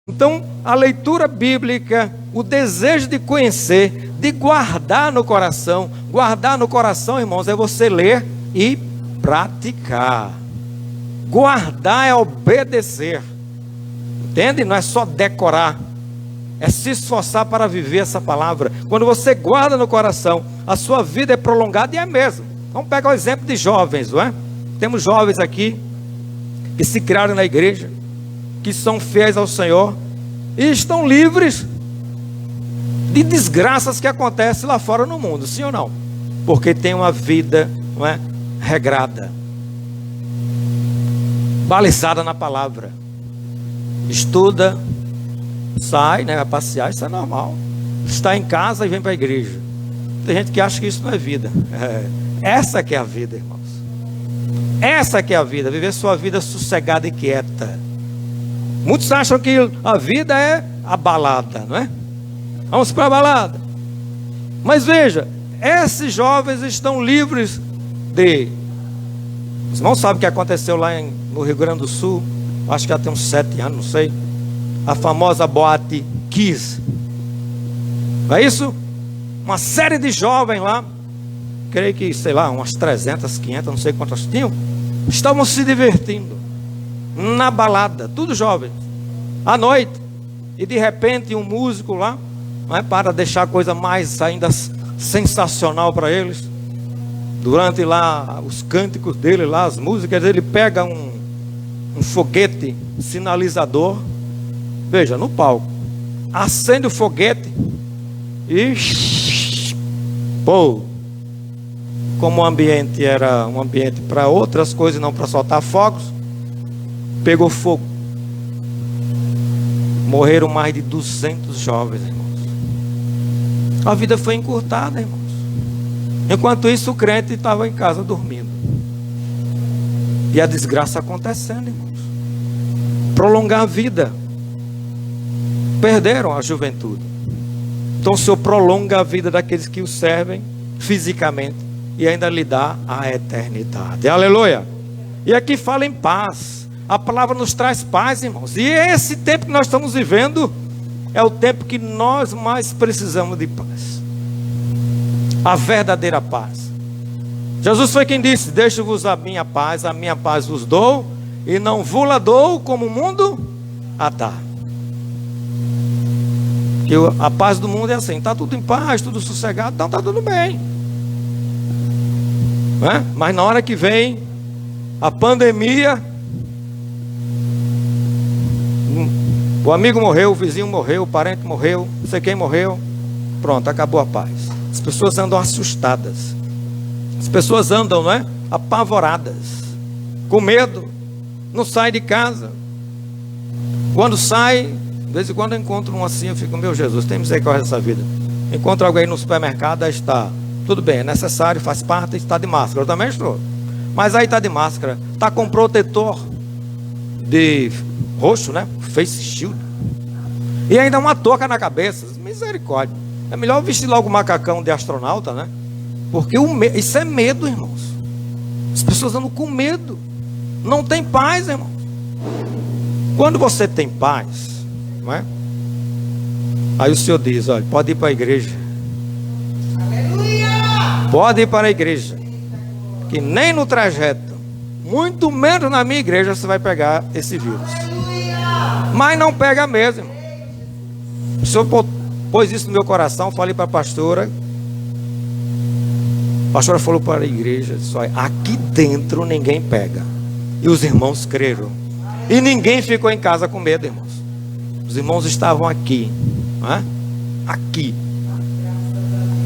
Então, a leitura bíblica, o desejo de conhecer, de guardar no coração. Guardar no coração, irmãos, é você ler e praticar. Guardar é obedecer. Entende? Não é só decorar. É se esforçar para viver essa palavra. Quando você guarda no coração, a sua vida é prolongada, e é mesmo. Vamos pegar o exemplo de jovens, não é? Temos jovens aqui que se criaram na igreja, que são fiéis ao Senhor e estão livres de desgraças que acontecem lá fora no mundo, sim ou não? Porque tem uma vida, não é, regrada, balizada na palavra. Estuda, sai, né, vai passear, isso é normal. Está em casa e vem para a igreja. Tem gente que acha que isso não é vida. Essa que é a vida, irmãos. Essa que é a vida, viver sua vida sossegada e quieta. Muitos acham que a vida é a balada, não é? Vamos para a balada. Mas veja, esses jovens estão livres de... Os irmãos sabem o que aconteceu lá no Rio Grande do Sul? Acho que já tem uns 7 anos, não sei. A famosa boate Kiss. Não é isso? Uma série de jovens lá, creio que, sei lá, umas 300, 500, não sei quantas tinham, estavam se divertindo na balada, tudo jovens, à noite. E de repente um músico lá, não é, para deixar a coisa mais ainda sensacional para eles, durante lá os cânticos dele lá, as músicas, ele pega um foguete sinalizador, veja, no palco, acende o foguete e pô, como o ambiente era um ambiente para outras coisas, não para soltar fogos, pegou fogo. Morreram mais de 200 jovens, irmãos. A vida foi encurtada, irmãos. Enquanto isso, o crente estava em casa dormindo. E a desgraça acontecendo, irmãos. Prolongar a vida. Perderam a juventude. Então o Senhor prolonga a vida daqueles que o servem fisicamente e ainda lhe dá a eternidade. Aleluia. E aqui fala em paz. A palavra nos traz paz, irmãos. E esse tempo que nós estamos vivendo é o tempo que nós mais precisamos de paz. A verdadeira paz. Jesus foi quem disse: deixo-vos a minha paz vos dou, e não vos-la dou como o mundo a dá. Que a paz do mundo é assim, está tudo em paz, tudo sossegado, então está tudo bem, não é? Mas na hora que vem a pandemia, o amigo morreu, o vizinho morreu, o parente morreu, não sei quem morreu, pronto, acabou a paz. As pessoas andam assustadas, as pessoas andam, não é, apavoradas, com medo, não saem de casa. Quando sai, de vez em quando eu encontro um assim, eu fico, meu Jesus, tem misericórdia dessa vida. Encontro alguém no supermercado, aí está, tudo bem, é necessário, faz parte, está de máscara, eu também estou. Mas aí está de máscara, está com protetor de roxo, né, face shield, e ainda uma touca na cabeça, misericórdia. É melhor vestir logo o macacão de astronauta, né, porque isso é medo, irmãos. As pessoas andam com medo, não tem paz, irmãos. Quando você tem paz, não é? Aí o Senhor diz: olha, pode ir para a igreja. Aleluia! Pode ir para a igreja, que nem no trajeto, muito menos na minha igreja, você vai pegar esse vírus. Aleluia! Mas não pega mesmo, irmão. O Senhor pôs isso no meu coração. Falei para a pastora falou para a igreja: disse, olha, aqui dentro ninguém pega. E os irmãos creram, e ninguém ficou em casa com medo, irmãos. Os irmãos estavam aqui, não é? Aqui,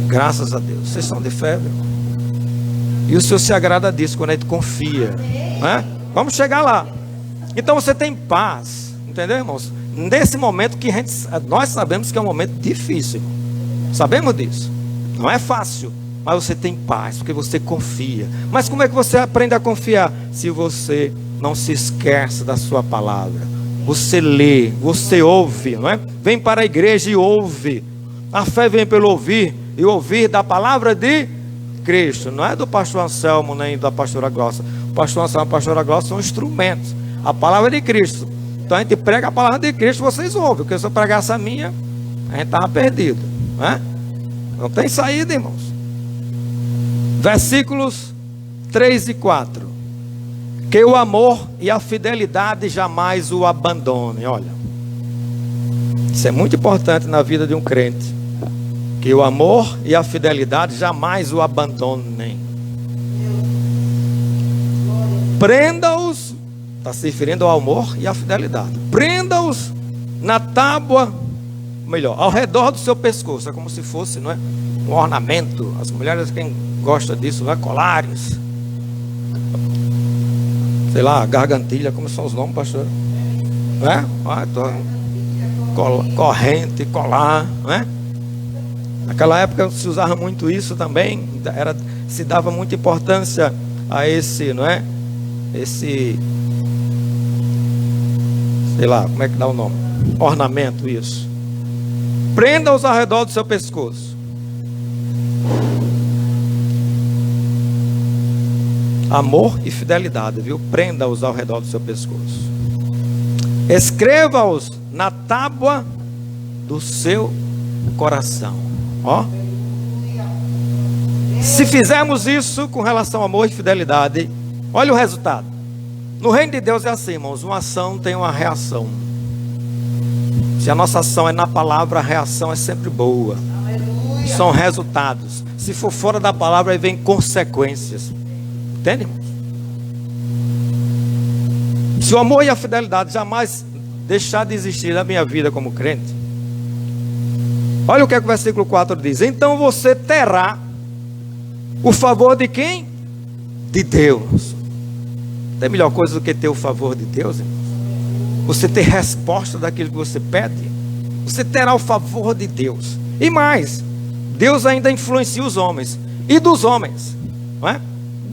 graças a Deus. Vocês são de fé, meu irmão. E o Senhor se agrada disso quando a gente confia, não é? Vamos chegar lá. Então você tem paz, entendeu, irmãos? Nesse momento que nós sabemos que é um momento difícil, irmão. Sabemos disso. Não é fácil, mas você tem paz porque você confia. Mas como é que você aprende a confiar? Se você não se esquece da sua palavra. Você lê, você ouve, não é? Vem para a igreja e ouve. A fé vem pelo ouvir, e ouvir da palavra de Cristo. Não é do pastor Anselmo nem da pastora Glossa. O pastor Anselmo e a pastora Glossa são instrumentos. A palavra de Cristo Então a gente prega a palavra de Cristo, vocês ouvem. Porque se eu pregasse a minha, a gente estava perdido, né? Não tem saída, irmãos. Versículos 3 e 4. Que o amor e a fidelidade jamais o abandonem. Olha, isso é muito importante na vida de um crente. Que o amor e a fidelidade jamais o abandonem. Prenda-os, está se referindo ao amor e à fidelidade. Prenda-os na tábua, melhor, ao redor do seu pescoço. É como se fosse, não é, um ornamento. As mulheres, quem gosta disso, não é, colares, sei lá, gargantilha, como são os nomes, pastor? Não é? Corrente, colar, não é? Naquela época se usava muito isso também. Se dava muita importância a esse, não é? Esse, sei lá, como é que dá o nome? Ornamento, isso. Prenda-os ao redor do seu pescoço. Amor e fidelidade, viu? Prenda-os ao redor do seu pescoço. Escreva-os na tábua do seu coração. Ó. Se fizermos isso com relação ao amor e fidelidade, olha o resultado. No reino de Deus é assim, irmãos. Uma ação tem uma reação. Se a nossa ação é na palavra, a reação é sempre boa. São resultados. Se for fora da palavra, aí vem consequências. Entende, irmãos? Se o amor e a fidelidade jamais deixar de existir na minha vida como crente, olha o que é que o versículo 4 diz. Então você terá o favor de quem? De Deus. Tem melhor coisa do que ter o favor de Deus, irmãos? Você ter resposta daquilo que você pede. Você terá o favor de Deus. E mais, Deus ainda influencia os homens. E dos homens, não é?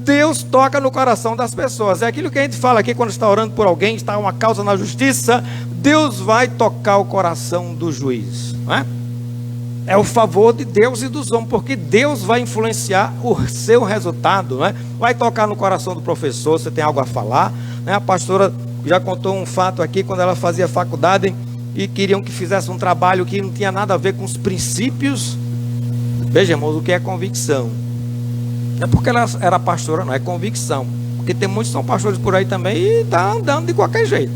Deus toca no coração das pessoas. É aquilo que a gente fala aqui quando está orando por alguém, está uma causa na justiça. Deus vai tocar o coração do juiz, não é? É o favor de Deus e dos homens, porque Deus vai influenciar o seu resultado, não é? Vai tocar no coração do professor, você tem algo a falar, né? A pastora já contou um fato aqui, quando ela fazia faculdade e queriam que fizesse um trabalho que não tinha nada a ver com os princípios. Veja, irmãos, o que é convicção? Não é porque ela era pastora, não, é convicção. Porque tem muitos que são pastores por aí também e está andando de qualquer jeito.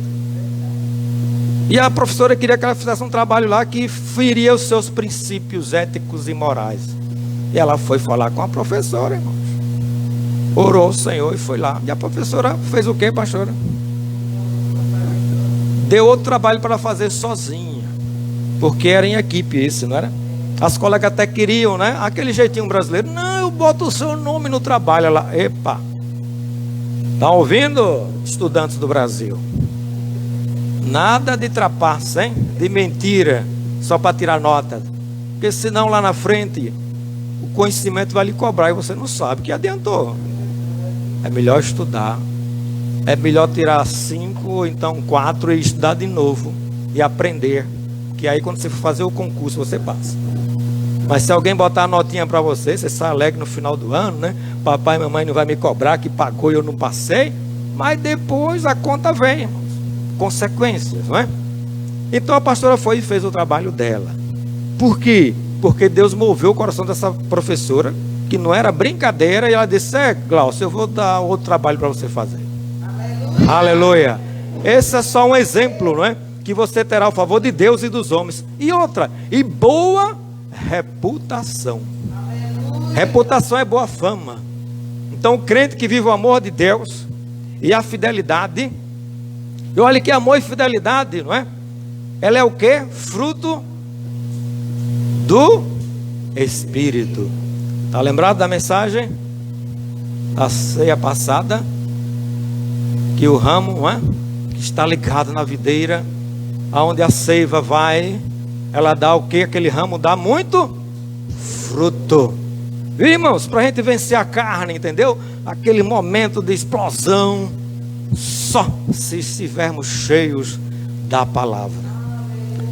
E a professora queria que ela fizesse um trabalho lá que feria os seus princípios éticos e morais. E ela foi falar com a professora, irmãos. Orou ao Senhor e foi lá. E a professora fez o quê, pastora? Deu outro trabalho para ela fazer sozinha. Porque era em equipe isso, não era? As colegas até queriam, né? Aquele jeitinho brasileiro. Não, eu boto o seu nome no trabalho. Ela, epa. Estão ouvindo, estudantes do Brasil? Nada de trapaça, hein? De mentira, só para tirar nota. Porque senão lá na frente, o conhecimento vai lhe cobrar e você não sabe. Que adiantou? É melhor estudar. É melhor tirar 5 ou então 4 e estudar de novo. E aprender. Que aí quando você for fazer o concurso, você passa. Mas se alguém botar a notinha para você, você sai alegre no final do ano, né? Papai e mamãe não vai me cobrar que pagou e eu não passei. Mas depois a conta vem, irmãos. Consequências, não é? Então a pastora foi e fez o trabalho dela. Por quê? Porque Deus moveu o coração dessa professora, que não era brincadeira, e ela disse: Glaucio, eu vou dar outro trabalho para você fazer. Aleluia. Aleluia. Esse é só um exemplo, não é? Que você terá o favor de Deus e dos homens. E outra, e boa reputação. Aleluia. Reputação é boa fama. Então o crente que vive o amor de Deus e a fidelidade, e olha que amor e fidelidade, não é? Ela é o quê? Fruto do Espírito. Está lembrado da mensagem da ceia passada? Que o ramo, não é? Que está ligado na videira, aonde a seiva vai, ela dá o quê? Aquele ramo dá muito fruto. Viu, irmãos? Para a gente vencer a carne, entendeu? Aquele momento de explosão, só se estivermos cheios da palavra.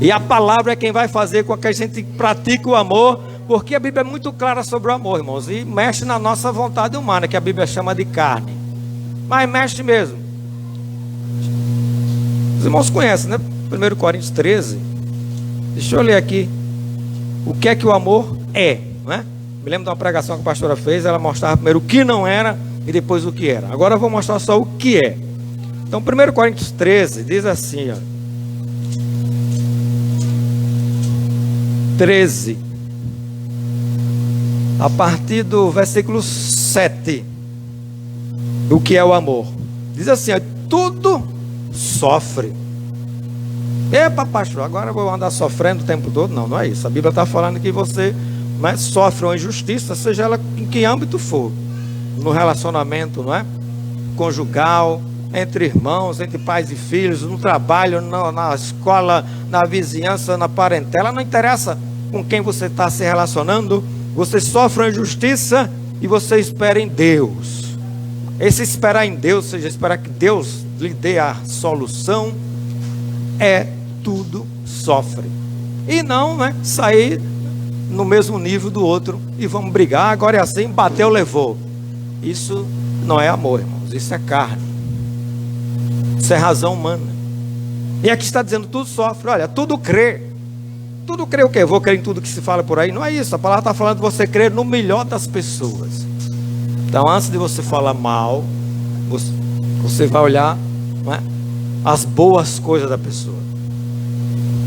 E a palavra é quem vai fazer com que a gente pratique o amor, porque a Bíblia é muito clara sobre o amor, irmãos, e mexe na nossa vontade humana, que a Bíblia chama de carne, mas mexe mesmo. irmãos conhecem, né? 1 Coríntios 13. Deixa eu ler aqui o que é que o amor é, né? Me lembro de uma pregação que a pastora fez. Ela mostrava primeiro o que não era e depois o que era. Agora eu vou mostrar só o que é. Então 1 Coríntios 13 diz assim, ó, 13, a partir do versículo 7, o que é o amor? Diz assim, ó, tudo sofre. Epa, pastor, agora eu vou andar sofrendo o tempo todo? Não, não é isso. A Bíblia está falando que você, né, sofre uma injustiça, seja ela em que âmbito for, no relacionamento, não é? Conjugal, entre irmãos, entre pais e filhos, no trabalho, na escola, na vizinhança, na parentela, não interessa com quem você está se relacionando, você sofre uma injustiça e você espera em Deus. Esse esperar em Deus, ou seja, esperar que Deus lhe dê a solução, tudo sofre. E não, né, sair no mesmo nível do outro e vamos brigar, agora é assim, bateu, levou. Isso não é amor, irmãos, isso é carne. Isso é razão humana. E aqui está dizendo, tudo sofre, olha, tudo crê. Tudo crê o quê? Eu vou crer em tudo que se fala por aí? Não é isso, a palavra está falando de você crer no melhor das pessoas. Então antes de você falar mal, você vai olhar, não é, as boas coisas da pessoa.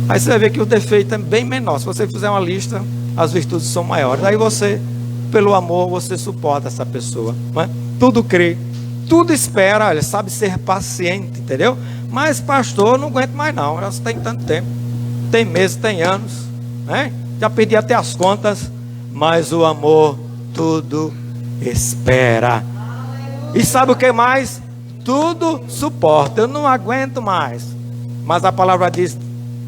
Aí você vai ver que o defeito é bem menor. Se você fizer uma lista, as virtudes são maiores. Aí você, pelo amor, você suporta essa pessoa, não é? Tudo crê, tudo espera, olha, sabe ser paciente, entendeu? Mas pastor, não aguento mais não, já tem tanto tempo, tem meses, tem anos, né? Já perdi até as contas. Mas o amor tudo espera. E sabe o que mais? Tudo suporta. Eu não aguento mais. Mas a palavra diz,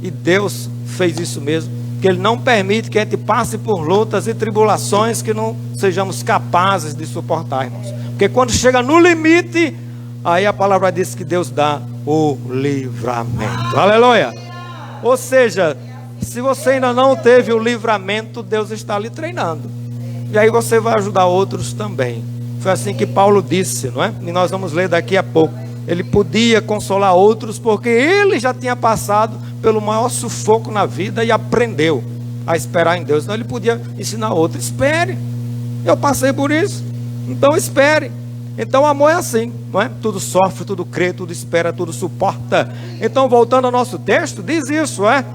e Deus fez isso mesmo, que Ele não permite que a gente passe por lutas e tribulações que não sejamos capazes de suportar, irmãos. Porque quando chega no limite, aí a palavra diz que Deus dá o livramento. Aleluia! Ou seja, se você ainda não teve o livramento, Deus está lhe treinando. E aí você vai ajudar outros também. Foi assim que Paulo disse, não é? E nós vamos ler daqui a pouco. Ele podia consolar outros porque ele já tinha passado pelo maior sufoco na vida e aprendeu a esperar em Deus. Então ele podia ensinar outro. Espere, eu passei por isso, então espere. Então o amor é assim, não é? Tudo sofre, tudo crê, tudo espera, tudo suporta. Então voltando ao nosso texto, diz isso, é?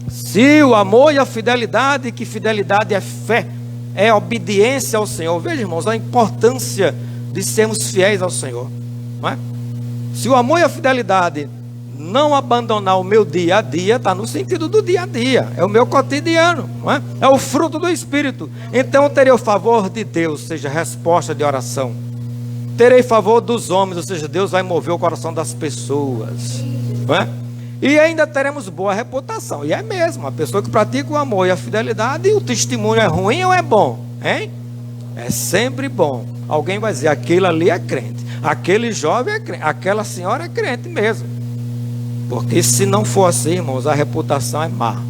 Se o amor e a fidelidade, que fidelidade é fé, é obediência ao Senhor. Veja, irmãos, a importância de sermos fiéis ao Senhor, não é? Se o amor e a fidelidade não abandonar o meu dia a dia, está no sentido do dia a dia, é o meu cotidiano, não é? É o fruto do Espírito. Então eu terei o favor de Deus, seja resposta de oração. Terei favor dos homens, ou seja, Deus vai mover o coração das pessoas, não é? E ainda teremos boa reputação. E é mesmo, a pessoa que pratica o amor e a fidelidade, o testemunho é ruim ou é bom? Hein? É sempre bom. Alguém vai dizer, aquele ali é crente, aquele jovem é crente, aquela senhora é crente mesmo. Porque se não for assim, irmãos, a reputação é má.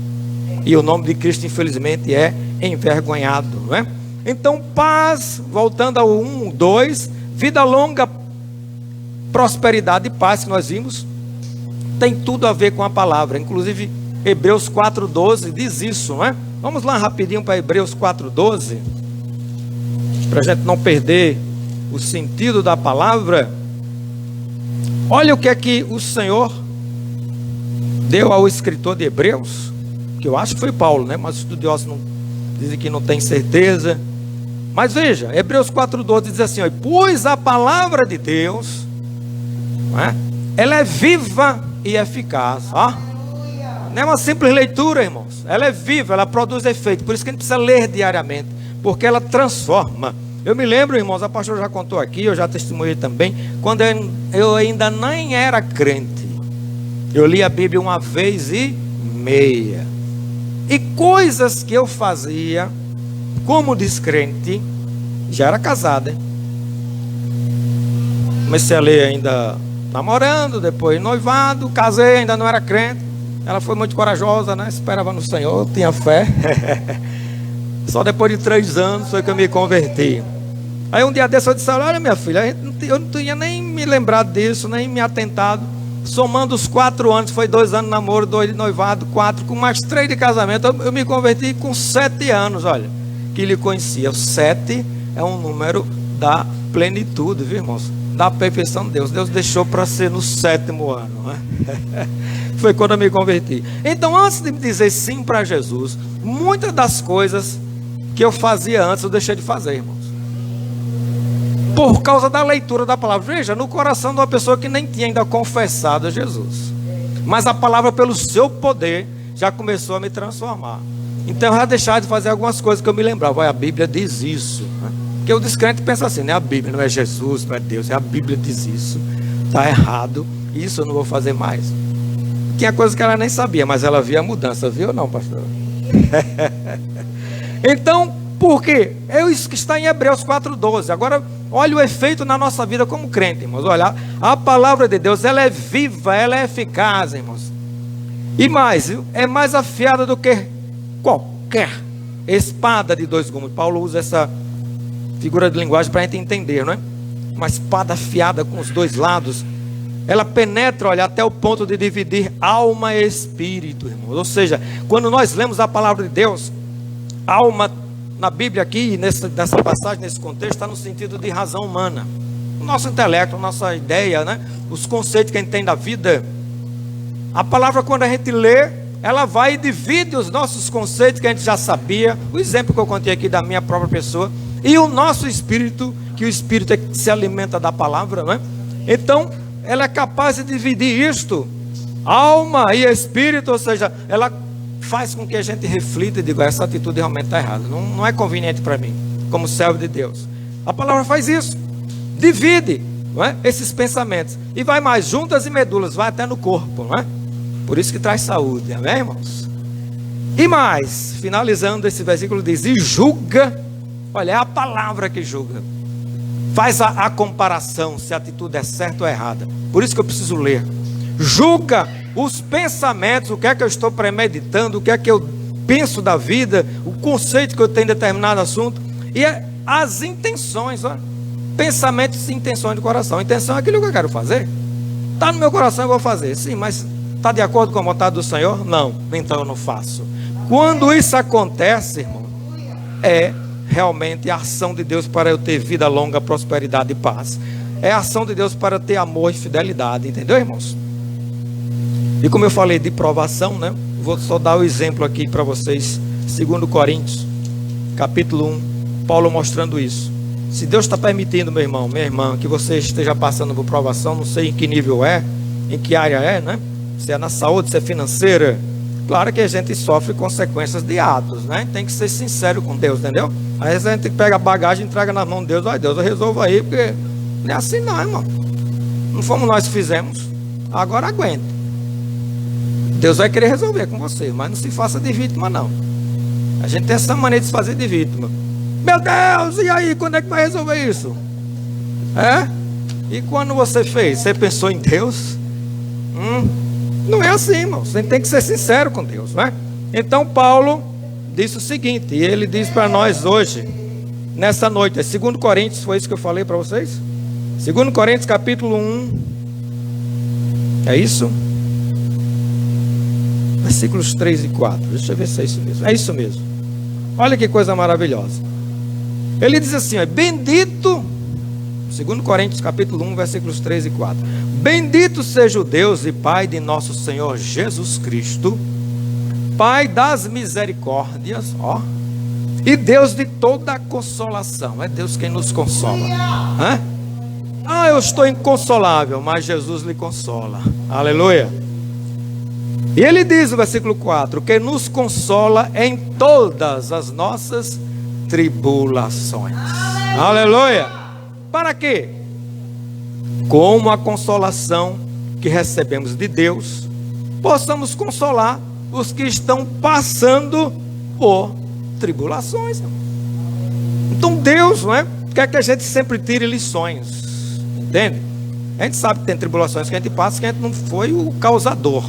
E o nome de Cristo, infelizmente, é envergonhado, não é? Então, paz, voltando ao 1, 2, vida longa, prosperidade e paz que nós vimos, tem tudo a ver com a palavra. Inclusive Hebreus 4:12 diz isso, não é? Vamos lá rapidinho para Hebreus 4:12, para a gente não perder o sentido da palavra. Olha o que é que o Senhor deu ao escritor de Hebreus, que eu acho que foi Paulo, né? Mas os estudiosos dizem que não tem certeza. Mas veja, Hebreus 4:12 diz assim, ó, pois a palavra de Deus, não é? Ela é viva e eficaz, ó. Não é uma simples leitura, irmãos. Ela é viva, ela produz efeito. Por isso que a gente precisa ler diariamente, porque ela transforma. Eu me lembro, irmãos, a pastora já contou aqui, eu já testemunhei também, quando eu ainda nem era crente. Eu li a Bíblia uma vez e meia. E coisas que eu fazia como descrente, já era casado, hein? Comecei a ler ainda namorando, depois noivado, casei, ainda não era crente. Ela foi muito corajosa, né? Esperava no Senhor, tinha fé. Só depois de 3 anos foi que eu me converti. Aí um dia desse eu disse, olha minha filha, eu não tinha nem me lembrado disso, nem me atentado somando os 4 anos, foi 2 anos de namoro, 2 de noivado, 4, com mais 3 de casamento, eu me converti com 7 anos, olha, que lhe conhecia. O 7 é um número da plenitude, viu, irmãos? Da perfeição de Deus. Deus deixou para ser no 7º ano, né? Foi quando eu me converti. Então, antes de me dizer sim para Jesus, muitas das coisas que eu fazia antes, eu deixei de fazer, irmãos, por causa da leitura da palavra. Veja, no coração de uma pessoa que nem tinha ainda confessado a Jesus, mas a palavra, pelo seu poder, já começou a me transformar. Então eu já deixava de fazer algumas coisas que eu me lembrava. A Bíblia diz isso, né? Porque o descrente pensa assim, né? A Bíblia não é Jesus, não é Deus, a Bíblia diz isso, está errado, isso eu não vou fazer mais. Tinha coisa que ela nem sabia, mas ela via a mudança, viu ou não, pastor? Então, por quê? Isso que está em Hebreus 4:12. Agora, olha o efeito na nossa vida como crente, irmãos. Olha, a palavra de Deus, ela é viva, ela é eficaz, irmãos. E mais, viu? É mais afiada do que qualquer espada de 2 gumes. Paulo usa essa figura de linguagem para a gente entender, não é? Uma espada afiada com os 2 lados. Ela penetra, olha, até o ponto de dividir alma e espírito, irmãos. Ou seja, quando nós lemos a palavra de Deus, alma na Bíblia aqui, nessa passagem, nesse contexto, está no sentido de razão humana. O nosso intelecto, a nossa ideia, né? Os conceitos que a gente tem da vida. A palavra, quando a gente lê, ela vai e divide os nossos conceitos que a gente já sabia. O exemplo que eu contei aqui da minha própria pessoa. E o nosso espírito, que o espírito é que se alimenta da palavra, né? Então, ela é capaz de dividir isto, alma e espírito, ou seja, ela faz com que a gente reflita e diga, essa atitude realmente está errada, não é conveniente para mim, como servo de Deus. A palavra faz isso, divide, não é? Esses pensamentos, e vai mais, juntas e medulas, vai até no corpo, não é? Por isso que traz saúde, amém, irmãos? E mais, finalizando esse versículo diz, e julga, olha, é a palavra que julga, faz a comparação, se a atitude é certa ou errada. Por isso que eu preciso ler. Julga os pensamentos, o que é que eu estou premeditando, o que é que eu penso da vida, o conceito que eu tenho em determinado assunto, e as intenções, ó, pensamentos e intenções do coração. A intenção é aquilo que eu quero fazer. Está no meu coração, eu vou fazer. Sim, mas está de acordo com a vontade do Senhor? Não, então eu não faço. Quando isso acontece, irmão, é realmente a ação de Deus para eu ter vida longa, prosperidade e paz. É a ação de Deus para ter amor e fidelidade, entendeu, irmãos? E como eu falei de provação, né? Vou só dar o exemplo aqui para vocês. 2 Coríntios, capítulo 1, Paulo mostrando isso. Se Deus está permitindo, meu irmão, minha irmã, que você esteja passando por provação, não sei em que nível é, em que área é, né? Se é na saúde, se é financeira. Claro que a gente sofre consequências de atos, né? Tem que ser sincero com Deus, entendeu? Aí a gente pega a bagagem e entrega na mão de Deus. Ai, Deus, resolva aí, porque não é assim não, irmão. Não fomos nós que fizemos. Agora aguente. Deus vai querer resolver com você, mas não se faça de vítima, não. A gente tem essa maneira de se fazer de vítima. Meu Deus, e aí, quando é que vai resolver isso? É? E quando você fez? Você pensou em Deus? Não é assim, irmão. Você tem que ser sincero com Deus, né? Então Paulo disse o seguinte, e ele diz para nós hoje, nessa noite, é 2 Coríntios, foi isso que eu falei para vocês? 2 Coríntios capítulo 1, é isso? Versículos 3 e 4, deixa eu ver se é isso mesmo. É isso mesmo. Olha que coisa maravilhosa. Ele diz assim, ó, bendito, 2 Coríntios capítulo 1, versículos 3 e 4. Bendito seja o Deus e Pai de nosso Senhor Jesus Cristo, Pai das misericórdias, ó, e Deus de toda a consolação. É Deus quem nos consola. Hã? Ah, eu estou inconsolável, mas Jesus lhe consola. Aleluia. E ele diz no versículo 4, que nos consola em todas as nossas tribulações. Aleluia. Para quê? Como a consolação que recebemos de Deus, possamos consolar os que estão passando por tribulações. Então Deus, não é? Quer que a gente sempre tire lições, entende? A gente sabe que tem tribulações que a gente passa, que a gente não foi o causador,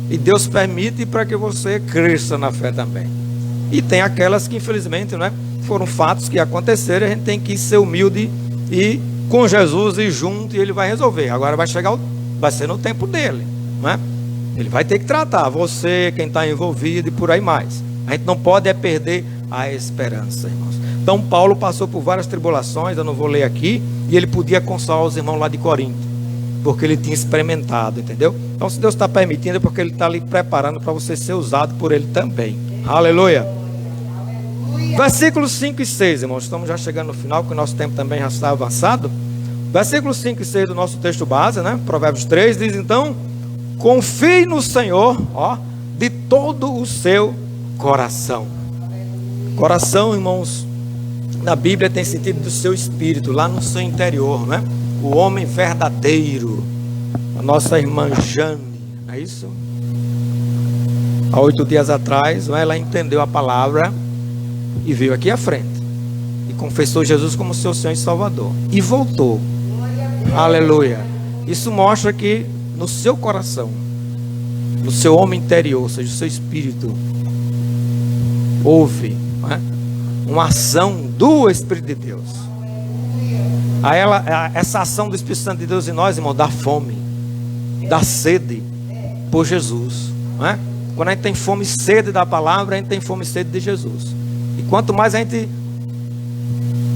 e Deus permite para que você cresça na fé também. E tem aquelas que infelizmente, não é? Foram fatos que aconteceram, a gente tem que ser humilde e com Jesus e junto, e Ele vai resolver. Agora vai chegar o vai ser no tempo dele, não é? Ele vai ter que tratar você, quem está envolvido e por aí mais. A gente não pode perder a esperança, irmãos. Então Paulo passou por várias tribulações, eu não vou ler aqui, e ele podia consolar os irmãos lá de Corinto, porque ele tinha experimentado, entendeu? Então se Deus está permitindo, é porque ele está ali preparando para você ser usado por ele também. Aleluia. Versículos 5 e 6, irmãos, estamos já chegando no final, porque o nosso tempo também já está avançado. Versículos 5 e 6 do nosso texto base, né? Provérbios 3 diz então: confie no Senhor, de todo o seu coração. Coração, irmãos, na Bíblia tem sentido do seu espírito, lá no seu interior, né? O homem verdadeiro. A nossa irmã Jane, não é isso? Há 8 dias atrás, ela entendeu a palavra e veio aqui à frente e confessou Jesus como seu Senhor e Salvador e voltou. Aleluia. Isso mostra que no seu coração, no seu homem interior, ou seja, o seu espírito, houve, não é, uma ação do Espírito de Deus. Essa ação do Espírito Santo de Deus em nós, irmão, dá fome, dá sede por Jesus, não é? Quando a gente tem fome e sede da palavra, a gente tem fome e sede de Jesus. E quanto mais a gente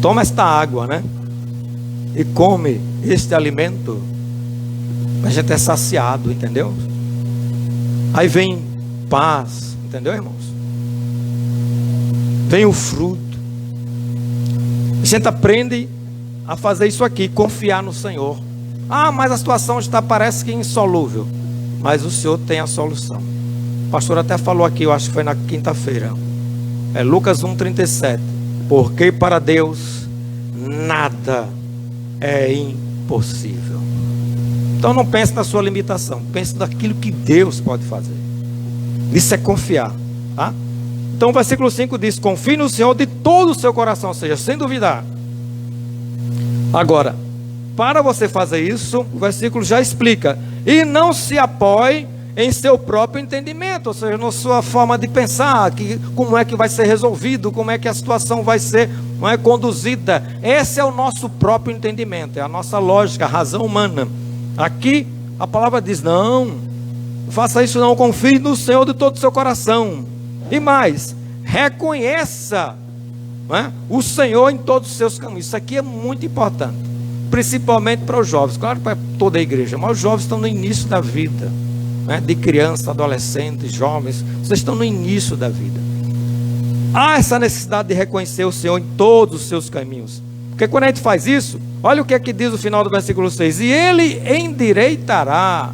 toma esta água, né, e come este alimento, a gente é saciado, entendeu? Aí vem paz, entendeu, irmãos? Vem o fruto. A gente aprende a fazer isso aqui, confiar no Senhor. Ah, mas a situação está, parece que insolúvel, mas o Senhor tem a solução. O pastor até falou aqui, eu acho que foi na quinta-feira, é Lucas 1,37. Porque para Deus nada é impossível. Então não pense na sua limitação, pense naquilo que Deus pode fazer. Isso é confiar, tá? Então o versículo 5 diz: confie no Senhor de todo o seu coração, ou seja, sem duvidar. Agora, para você fazer isso, o versículo já explica: e não se apoie em seu próprio entendimento, ou seja, na sua forma de pensar, como é que vai ser resolvido, como é que a situação vai ser, não é, conduzida. Esse é o nosso próprio entendimento, é a nossa lógica, a razão humana. Aqui a palavra diz: não faça isso, não, confie no Senhor de todo o seu coração. E mais, reconheça, não é, o Senhor em todos os seus caminhos. Isso aqui é muito importante, principalmente para os jovens, claro, para toda a igreja, mas os jovens estão no início da vida, né? De crianças, adolescentes, jovens, vocês estão no início da vida. Há essa necessidade de reconhecer o Senhor em todos os seus caminhos, porque quando a gente faz isso, olha o que é que diz o final do versículo 6: e Ele endireitará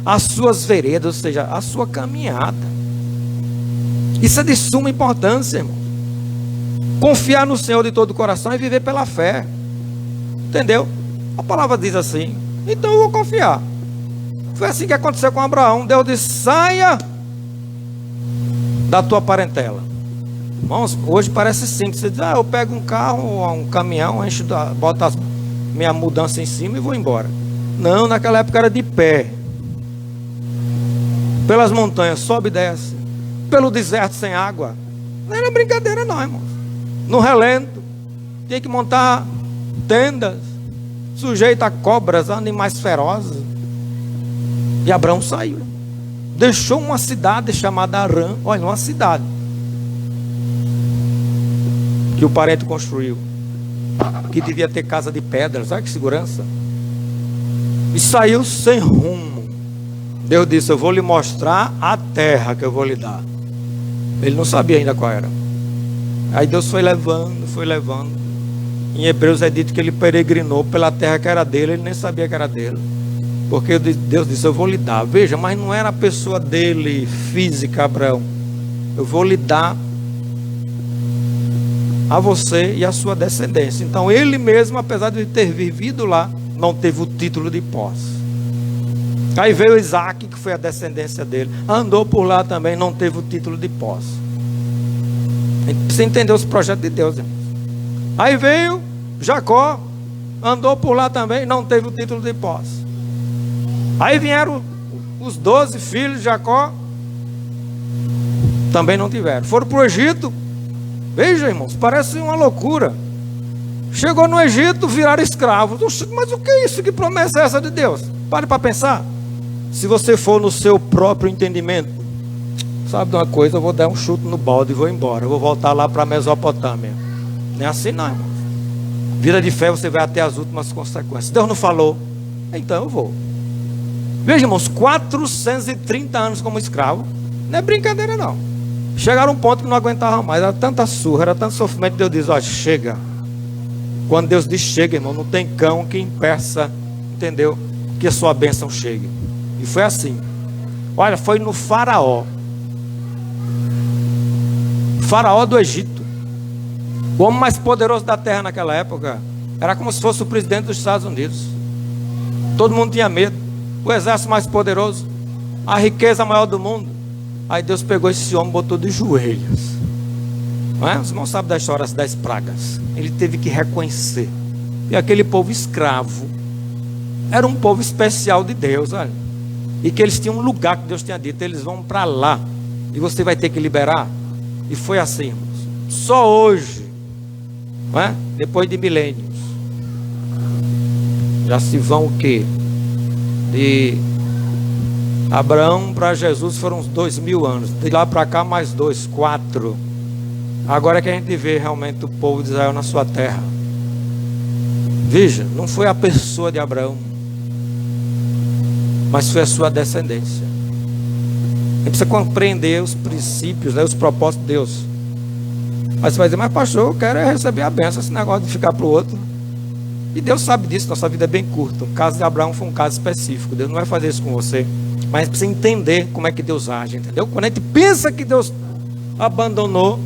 as suas veredas, ou seja, a sua caminhada. Isso é de suma importância, irmão. Confiar no Senhor de todo o coração e viver pela fé, entendeu? A palavra diz assim, então eu vou confiar. Foi assim que aconteceu com Abraão. Deus disse: saia da tua parentela. Irmãos, hoje parece simples. Você diz: eu pego um carro, um caminhão, boto minha mudança em cima e vou embora. Não, naquela época era de pé, pelas montanhas, sobe e desce, pelo deserto sem água. Não era brincadeira não, irmãos. No relento, tinha que montar tendas, sujeito a cobras, animais ferozes. E Abraão saiu, deixou uma cidade chamada Arã. Olha, uma cidade que o parente construiu, que devia ter casa de pedras, olha que segurança. E saiu sem rumo. Deus disse: eu vou lhe mostrar a terra que eu vou lhe dar. Ele não sabia ainda qual era. Aí Deus foi levando, foi levando. Em Hebreus é dito que ele peregrinou pela terra que era dele, ele nem sabia que era dele. Porque Deus disse: eu vou lhe dar. Veja, mas não era a pessoa dele, física, Abraão. Eu vou lhe dar a você e a sua descendência. Então ele mesmo, apesar de ter vivido lá, não teve o título de posse. Aí veio Isaac, que foi a descendência dele, andou por lá também, não teve o título de posse. A gente precisa entender os projetos de Deus, irmãos. Aí veio Jacó, andou por lá também, não teve o título de posse. Aí vieram os 12 filhos de Jacó, também não tiveram. Foram para o Egito. Veja, irmãos, parece uma loucura. Chegou no Egito, viraram escravos. Mas o que é isso? Que promessa é essa de Deus? Pare para pensar. Se você for no seu próprio entendimento, sabe de uma coisa, eu vou dar um chute no balde e vou embora. Eu vou voltar lá para a Mesopotâmia. Não é assim não, irmão. Vida de fé, você vai até as últimas consequências. Deus não falou, então eu vou. Veja, irmãos, 430 anos como escravo. Não é brincadeira não. Chegaram a um ponto que não aguentava mais. Era tanta surra, era tanto sofrimento. Deus diz, ó, chega. Quando Deus diz chega, irmão, não tem cão que impeça, entendeu? Que a sua bênção chegue. E foi assim. Olha, foi no Faraó. Faraó do Egito. O homem mais poderoso da terra naquela época. Era como se fosse o presidente dos Estados Unidos. Todo mundo tinha medo. O exército mais poderoso. A riqueza maior do mundo. Aí Deus pegou esse homem e botou de joelhos. Não é? Os irmãos sabem da história das 10 pragas. Ele teve que reconhecer. E aquele povo escravo era um povo especial de Deus, olha. E que eles tinham um lugar que Deus tinha dito. Eles vão para lá. E você vai ter que liberar. E foi assim, irmãos. Só hoje, não é? Depois de milênios, já se vão o quê? De Abraão para Jesus foram uns 2000 anos. De lá para cá mais 2, 4. Agora é que a gente vê realmente o povo de Israel na sua terra. Veja, não foi a pessoa de Abraão, mas foi a sua descendência. A gente precisa compreender os princípios, né, os propósitos de Deus. Mas você vai dizer, mas pastor, eu quero receber a bênção, esse negócio de ficar para o outro. E Deus sabe disso, nossa vida é bem curta. O caso de Abraão foi um caso específico. Deus não vai fazer isso com você. Mas a gente precisa entender como é que Deus age, entendeu? Quando a gente pensa que Deus abandonou,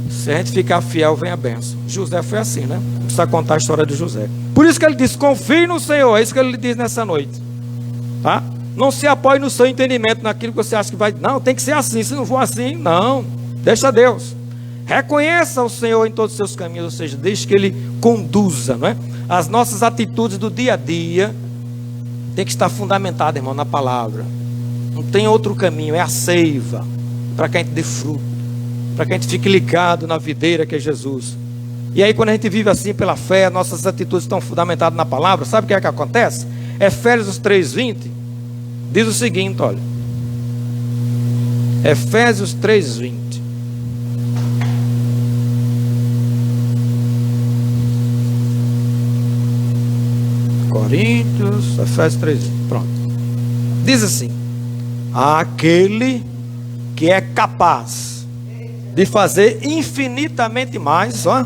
se a gente ficar fiel, vem a bênção. José foi assim, né? Precisa contar a história de José. Por isso que ele diz, confie no Senhor. É isso que ele diz nessa noite. Tá? Não se apoie no seu entendimento, naquilo que você acha que vai. Não, tem que ser assim. Se não for assim, não. Deixa Deus. Reconheça o Senhor em todos os seus caminhos. Ou seja, deixe que Ele conduza, não é? As nossas atitudes do dia a dia tem que estar fundamentadas, irmão, na palavra. Não tem outro caminho. É a seiva para que a gente dê fruto, para que a gente fique ligado na videira que é Jesus. E aí quando a gente vive assim pela fé, nossas atitudes estão fundamentadas na palavra. Sabe o que é que acontece? Efésios 3:20 diz o seguinte, olha. Efésios 3:20. Coríntios, Efésios 3:20. Pronto. Diz assim: aquele que é capaz de fazer infinitamente mais, ó,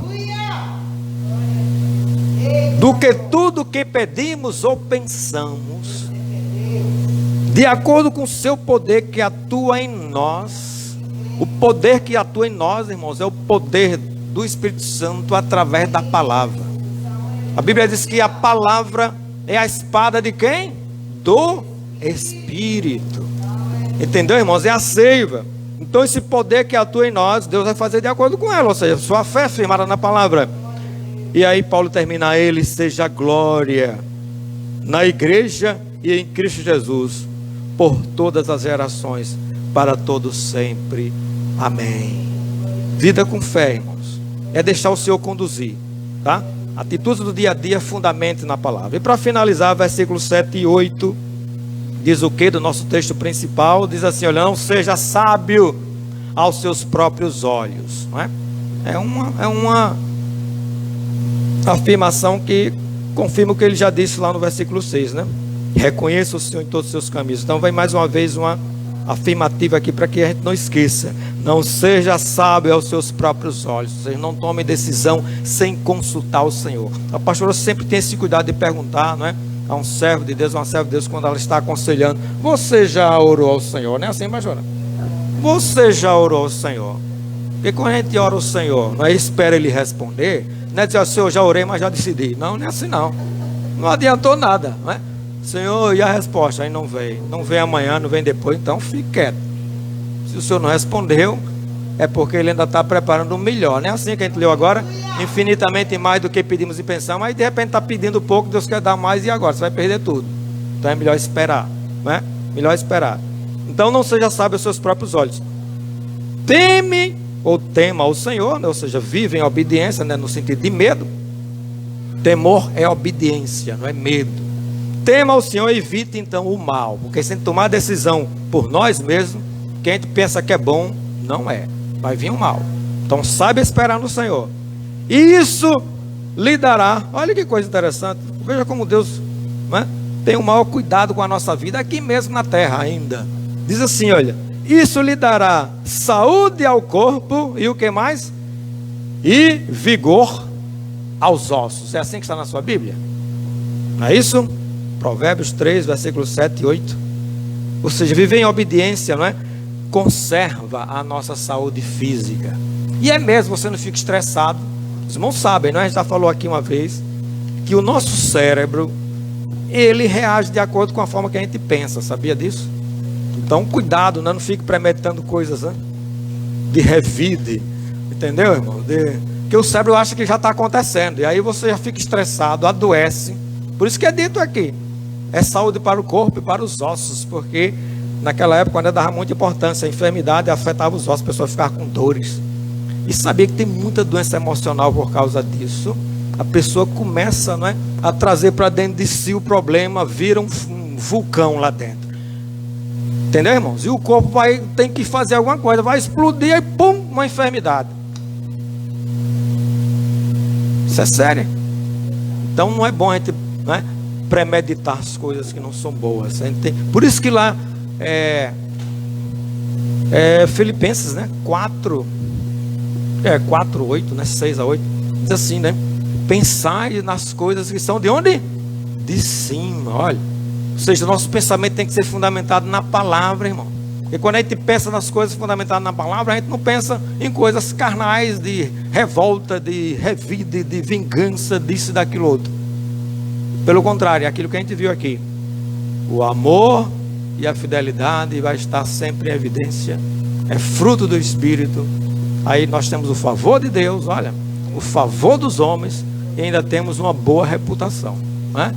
do que tudo que pedimos ou pensamos, de acordo com o seu poder que atua em nós. O poder que atua em nós, irmãos, é o poder do Espírito Santo através da palavra. A Bíblia diz que a palavra é a espada de quem? Do Espírito. Entendeu, irmãos? É a seiva. Então esse poder que atua em nós, Deus vai fazer de acordo com ela. Ou seja, sua fé é firmada na palavra. E aí Paulo termina: a Ele seja glória na igreja e em Cristo Jesus, por todas as gerações, para todos sempre. Amém. Vida com fé, irmãos, é deixar o Senhor conduzir, tá? Atitudes do dia a dia, fundamento na palavra. E para finalizar, versículos 7 e 8, diz o que do nosso texto principal? Diz assim, olha, não seja sábio aos seus próprios olhos, não é? É uma afirmação que confirma o que ele já disse lá no versículo 6, né? Reconheça o Senhor em todos os seus caminhos. Então vem mais uma vez uma afirmativa aqui para que a gente não esqueça. Não seja sábio aos seus próprios olhos. Ou seja, não tome decisão sem consultar o Senhor. A pastora sempre tem esse cuidado de perguntar, não é? A um servo de Deus, uma serva de Deus, quando ela está aconselhando: você já orou ao Senhor? Não é assim, pastora? Você já orou ao Senhor? Porque quando a gente ora ao Senhor, não é espera Ele responder, não é dizer assim, eu já orei, mas já decidi. Não, não é assim não. Não adiantou nada, não é? Senhor, e a resposta? Aí não vem. Não vem amanhã, não vem depois, então fique quieto. Se o Senhor não respondeu, é porque Ele ainda está preparando o melhor. Não é assim que a gente leu agora? Infinitamente mais do que pedimos e pensamos. Aí de repente está pedindo pouco, Deus quer dar mais, e agora? Você vai perder tudo. Então é melhor esperar, não é? Melhor esperar. Então não seja sábio aos seus próprios olhos. Teme ou tema ao Senhor, né? Ou seja, vive em obediência, né? No sentido de medo. Temor é obediência, não é medo. tema ao Senhor, evite então o mal, porque se a gente tomar a decisão por nós mesmos, quem a gente pensa que é bom, não é, vai vir o mal. Então saiba esperar no Senhor, e isso lhe dará, olha que coisa interessante, veja como Deus, né, tem o maior cuidado com a nossa vida, aqui mesmo na terra ainda. Diz assim, olha, isso lhe dará saúde ao corpo, e o que mais? E vigor aos ossos. É assim que está na sua Bíblia? Não é isso? Provérbios 3, versículos 7 e 8. Ou seja, viver em obediência, não é? Conserva a nossa saúde física. E é mesmo, você não fica estressado. Os irmãos sabem, não é? A gente já falou aqui uma vez que o nosso cérebro, ele reage de acordo com a forma que a gente pensa. Sabia disso? Então cuidado, não fique premeditando coisas, né? De revide. Entendeu, irmão? Porque o cérebro acha que já está acontecendo. E aí você já fica estressado, adoece. Por isso que é dito aqui, é saúde para o corpo e para os ossos. Porque naquela época, quando dava muita importância, a enfermidade afetava os ossos, a pessoa ficava com dores. E sabia que tem muita doença emocional por causa disso. A pessoa começa, não é, a trazer para dentro de si o problema, vira um vulcão lá dentro. Entendeu, irmãos? E o corpo tem que fazer alguma coisa, vai explodir e pum, uma enfermidade. Isso é sério. Então não é bom a gente, não é, premeditar as coisas que não são boas. A gente tem, por isso que lá Filipenses, né, 4, 8, né, 6 a 8, diz assim, né? Pensai nas coisas que são de onde? De cima, olha. Ou seja, nosso pensamento tem que ser fundamentado na palavra, irmão. Porque quando a gente pensa nas coisas fundamentadas na palavra, a gente não pensa em coisas carnais, de revolta, de revide, de vingança, disso e daquilo outro. Pelo contrário, é aquilo que a gente viu aqui. O amor e a fidelidade vai estar sempre em evidência. É fruto do Espírito. Aí nós temos o favor de Deus, olha, o favor dos homens, e ainda temos uma boa reputação, não é?